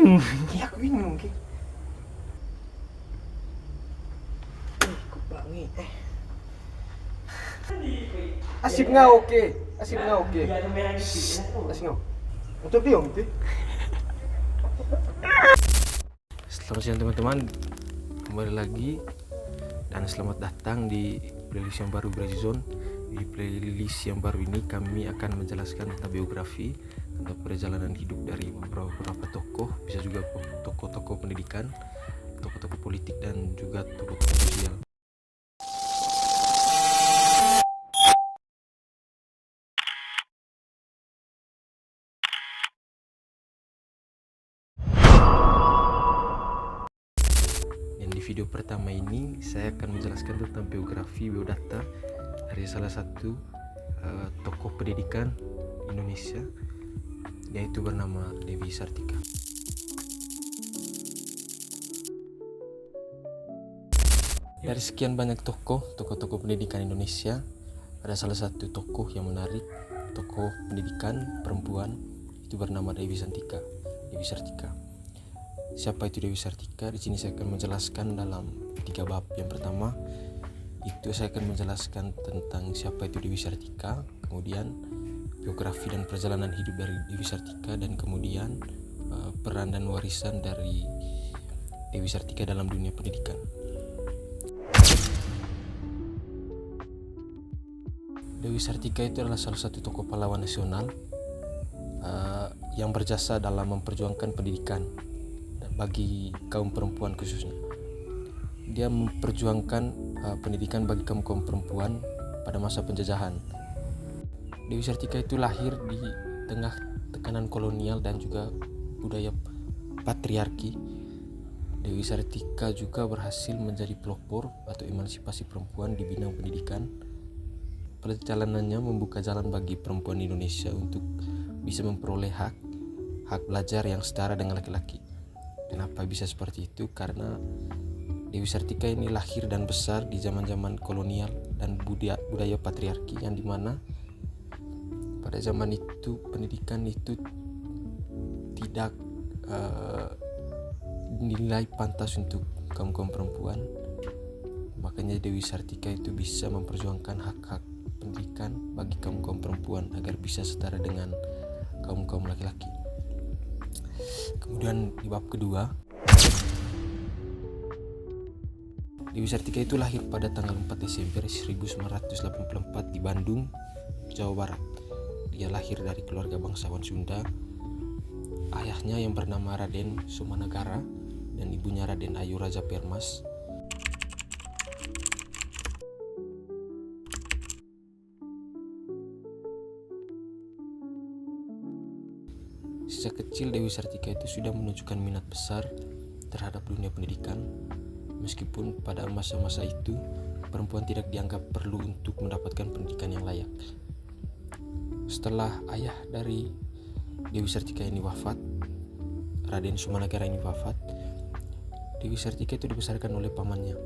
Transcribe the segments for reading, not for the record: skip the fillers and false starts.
Iya aku bingung ki. Kok bangi asip nggak oke. Asip nggak oke. Asip nggak. Untuk dia gitu. Selamat siang teman-teman. Kembali lagi dan selamat datang di playlist yang baru Brazil Zone. Di playlist yang baru ini kami akan menjelaskan tentang biografi, tentang perjalanan hidup dari beberapa tokoh, bisa juga tokoh-tokoh pendidikan, tokoh-tokoh politik dan juga tokoh-tokoh sosial. Dan di video pertama ini saya akan menjelaskan tentang biografi biodata dari salah satu tokoh pendidikan Indonesia, yaitu bernama Dewi Sartika. Dari sekian banyak tokoh-tokoh pendidikan Indonesia, ada salah satu tokoh yang menarik, tokoh pendidikan perempuan, itu bernama Dewi Sartika. Dewi Sartika. Siapa itu Dewi Sartika? Di sini saya akan menjelaskan dalam 3 bab. Yang pertama, itu saya akan menjelaskan tentang siapa itu Dewi Sartika, kemudian biografi dan perjalanan hidup dari Dewi Sartika, dan kemudian peran dan warisan dari Dewi Sartika dalam dunia pendidikan. Dewi Sartika itu adalah salah satu tokoh pahlawan nasional yang berjasa dalam memperjuangkan pendidikan bagi kaum perempuan khususnya. Dia memperjuangkan pendidikan bagi kaum perempuan pada masa penjajahan. Dewi Sartika itu lahir di tengah tekanan kolonial dan juga budaya patriarki. Dewi Sartika juga berhasil menjadi pelopor atau emansipasi perempuan di bidang pendidikan. Perjalanannya membuka jalan bagi perempuan Indonesia untuk bisa memperoleh hak belajar yang setara dengan laki-laki. Kenapa bisa seperti itu? Karena Dewi Sartika ini lahir dan besar di zaman-zaman kolonial dan budaya patriarki, yang dimana pada zaman itu pendidikan itu tidak dinilai pantas untuk kaum perempuan. Makanya Dewi Sartika itu bisa memperjuangkan hak-hak pendidikan bagi kaum perempuan agar bisa setara dengan kaum laki-laki. Kemudian di bab kedua, Dewi Sartika itu lahir pada tanggal 4 Desember 1984 di Bandung, Jawa Barat. Dia lahir dari keluarga bangsawan Sunda. Ayahnya yang bernama Raden Somanagara dan ibunya Raden Ayu Raja Permas. Sejak kecil Dewi Sartika itu sudah menunjukkan minat besar terhadap dunia pendidikan, meskipun pada masa-masa itu perempuan tidak dianggap perlu untuk mendapatkan pendidikan yang layak. Setelah ayah dari Dewi Sartika ini wafat, Raden Somanagara ini wafat, Dewi Sartika itu dibesarkan oleh pamannya,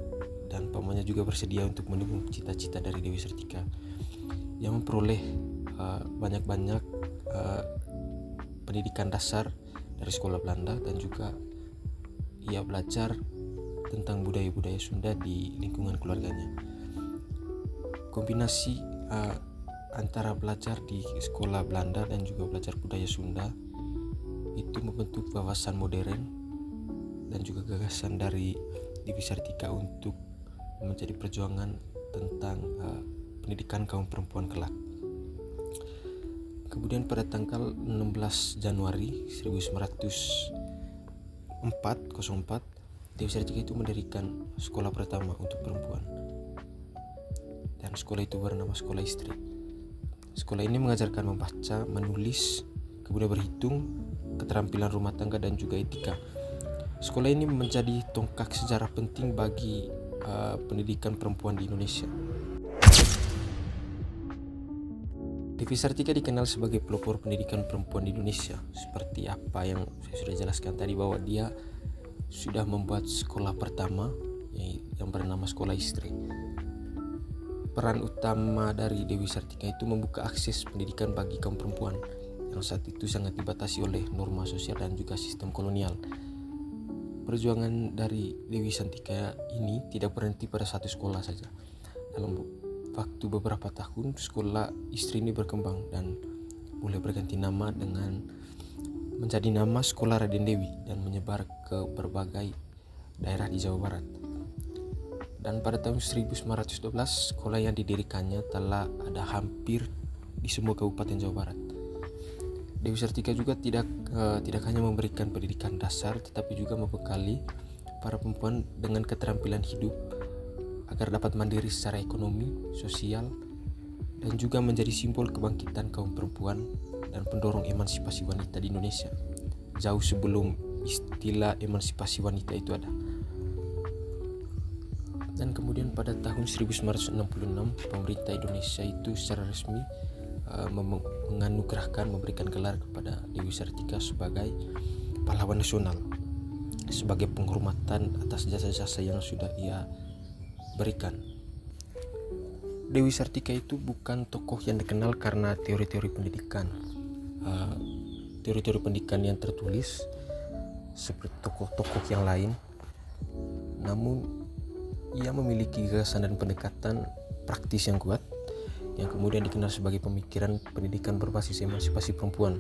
dan pamannya juga bersedia untuk mendukung cita-cita dari Dewi Sartika yang memperoleh banyak-banyak pendidikan dasar dari sekolah Belanda, dan juga ia belajar tentang budaya-budaya Sunda di lingkungan keluarganya. Kombinasi antara belajar di sekolah Belanda dan juga belajar budaya Sunda itu membentuk wawasan modern dan juga gagasan dari Dewi Sartika untuk menjadi perjuangan tentang pendidikan kaum perempuan kelak. Kemudian pada tanggal 16 Januari 1904, Dewi Sartika itu mendirikan sekolah pertama untuk perempuan. Dan sekolah itu bernama Sekolah Istri. Sekolah ini mengajarkan membaca, menulis, kemudian berhitung, keterampilan rumah tangga dan juga etika. Sekolah ini menjadi tonggak sejarah penting bagi pendidikan perempuan di Indonesia. Dewi Sartika dikenal sebagai pelopor pendidikan perempuan di Indonesia. Seperti apa yang saya sudah jelaskan tadi, bahwa dia sudah membuat sekolah pertama yang bernama Sekolah Istri. Peran utama dari Dewi Sartika itu membuka akses pendidikan bagi kaum perempuan. yang saat itu sangat dibatasi oleh norma sosial dan juga sistem kolonial. Perjuangan dari Dewi Sartika ini tidak berhenti pada satu sekolah saja. Dalam waktu beberapa tahun, sekolah istri ini berkembang dan mulai berganti nama dengan menjadi nama Sekolah Raden Dewi dan menyebar ke berbagai daerah di Jawa Barat. Dan pada tahun 1912, sekolah yang didirikannya telah ada hampir di semua kabupaten Jawa Barat. Dewi Sartika juga tidak hanya memberikan pendidikan dasar, tetapi juga membekali para perempuan dengan keterampilan hidup agar dapat mandiri secara ekonomi, sosial, dan juga menjadi simbol kebangkitan kaum perempuan dan pendorong emansipasi wanita di Indonesia jauh sebelum istilah emansipasi wanita itu ada. Dan kemudian pada tahun 1966 pemerintah Indonesia itu secara resmi memberikan gelar kepada Dewi Sartika sebagai pahlawan nasional, sebagai penghormatan atas jasa-jasa yang sudah ia berikan. Dewi Sartika itu bukan tokoh yang dikenal karena teori-teori pendidikan yang tertulis seperti tokoh-tokoh yang lain, namun ia memiliki gagasan dan pendekatan praktis yang kuat, yang kemudian dikenal sebagai pemikiran pendidikan berbasis emansipasi perempuan